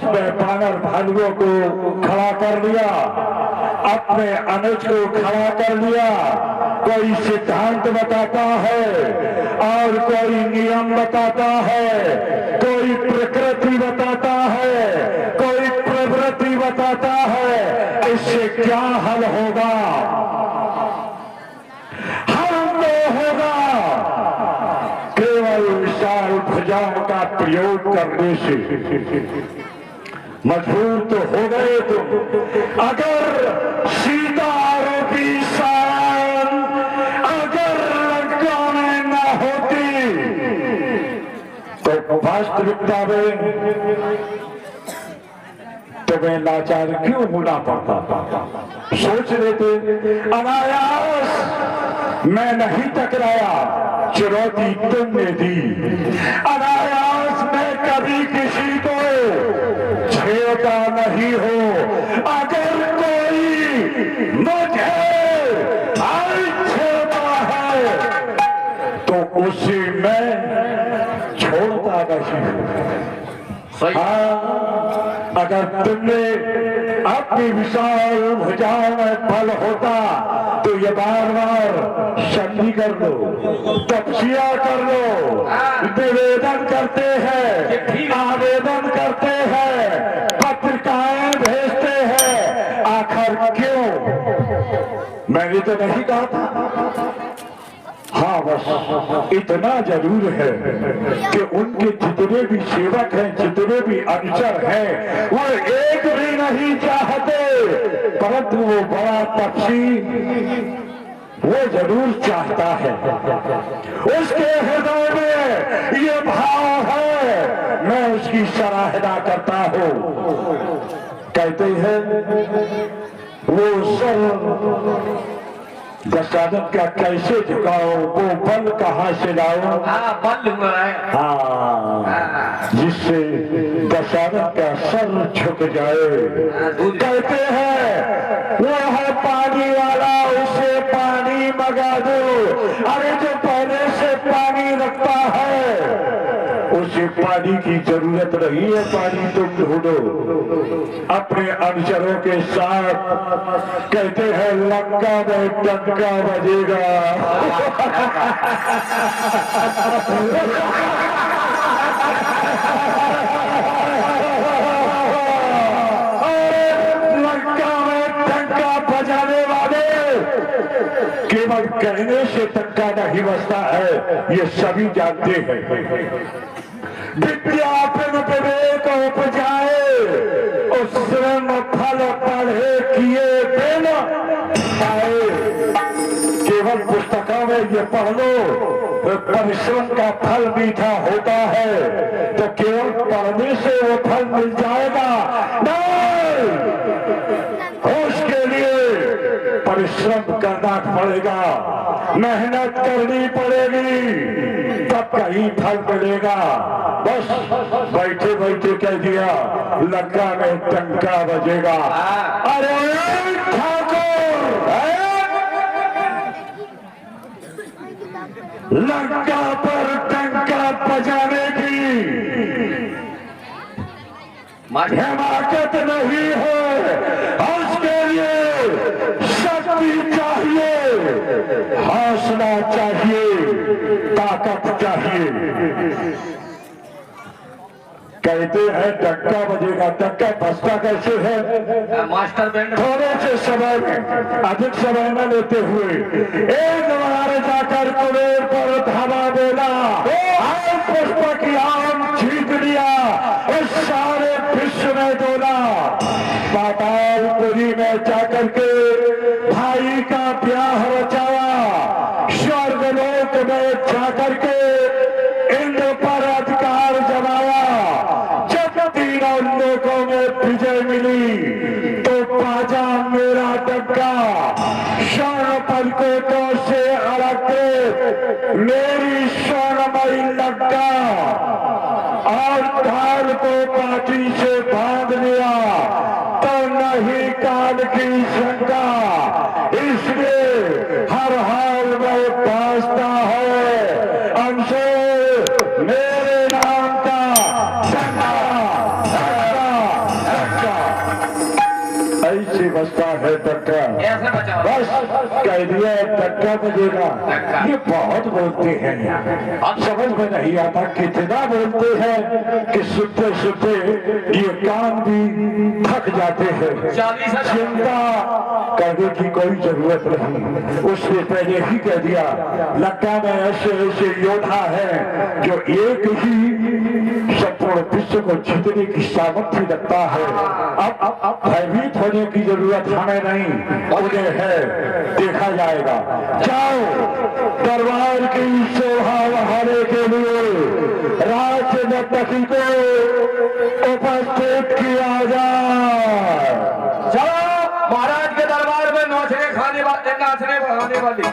में बानर भालुओं को खड़ा कर लिया, अपने अनुज को खड़ा कर लिया। कोई सिद्धांत बताता है और कोई नियम बताता है, कोई प्रकृति बताता है, कोई प्रवृत्ति बताता है। इससे क्या हल होगा? हल तो होगा केवल विशाल भुजाओं का प्रयोग करने से। मजबूर तो हो गए तुम। अगर सीता आरोपी सायन अगर लंका में न होती तो वास्तविकता में तुम्हें लाचार क्यों होना पड़ता? सोच लेते, अनायास मैं नहीं टकराया, चुनौती तुमने दी। अनायास मैं कभी किसी को छेड़ता नहीं हो। अगर कोई मुझे छेड़ता है तो उसे मैं छोड़ता नहीं हूं। हाँ, अगर तुमने अपनी विशाल भुजाओं में बल होता तो ये बार बार संधि कर लो, तपस्या कर लो, निवेदन करते हैं, आवेदन करते हैं, पत्रिकाएं भेजते हैं। आखिर क्यों? मैंने तो नहीं कहा था। हाँ, बस इतना जरूर है कि उनके जितने भी सेवक हैं, जितने भी अनुचर हैं, वो एक भी नहीं चाहते, परंतु वो बड़ा पक्षी वो जरूर चाहता है। उसके हृदय में ये भाव है, मैं उसकी सराहना करता हूँ। कहते हैं वो सर दशरथ का कैसे झुकाओ, वो बल कहाँ से लाओ? बल हुआ है। हाँ, जिससे दशरथ का सर झुक जाए। कहते हैं वो है पानी वाला, उसे पानी मंगा दो। अरे जो पहले से पानी रखता है उसे पानी की जरूरत नहीं है, पानी तुम ढूंढो। अपने अनुचरों के साथ कहते हैं लंका में टंका बजेगा। लंका में टंका बजाने वाले केवल कहने से टंका नहीं बजता है, ये सभी जानते हैं। विद्यापन विवेक उपजाए, उस श्रम फल पढ़े किए बिन पाए। केवल पुस्तकों में ये पढ़ लो परिश्रम का फल मीठा होता है, तो केवल पढ़ने से वो फल मिल जाएगा? नहीं, उसके लिए परिश्रम करना पड़ेगा, मेहनत करनी पड़ेगी, तब कहीं फल मिलेगा। बस बैठे बैठे कह दिया लंका में टंका बजेगा। अरे ठाकुर, लंका पर टंका बजाने की हिमाकत नहीं है। उसके लिए शक्ति चाहिए, हौसला चाहिए, ताकत चाहिए। कहते हैं टंका बजेगा, टंका बजता कैसे है? मास्टर बैंड थोड़े से समय में, अधिक समय न लेते हुए एक बार जाकर कुबेर पर धावा बोला, आम पुष्प की आम जीत लिया, इस सारे विश्व में डोला। पातालपुरी में जाकर के भाई का ब्याह रचाया, स्वर्गलोक में जाकर के इंद्र पर अधिकार जमाया। तीनों लोगों में विजय मिली तो बाजा मेरा डग्गा, स्वर्ण पलकों से अलग मेरी स्वर्णमयी लग्गा, और धार को पाटी से बांध लिया तो नहीं काल की शंका। इसलिए हर हाल में बाजता है अंशे मेरे नाम का से बचता है धक्का। ऐसे बचाओ। बस कह दिया धक्का बजेगा। ये बहुत बोलते हैं, अब समझ में नहीं आता कितना बोलते हैं कि सुनते सुनते ये कान भी थक जाते हैं। चिंता करने की कोई जरूरत नहीं, उसने पहले ही कह दिया लंका में ऐसे ऐसे योद्धा है जो एक ही संपूर्ण विश्व को जीतने की सामर्थ्य रखता है। अब भयभीत होने की जरूरत हमें नहीं, उन्हें है, देखा जाएगा। जाओ दरबार की शोभा बढ़ाने के लिए राज्य नर्तकी को उपस्थित किया जाए। चलो महाराज के दरबार में नाचने खाने वाले नाचने बहाने वाली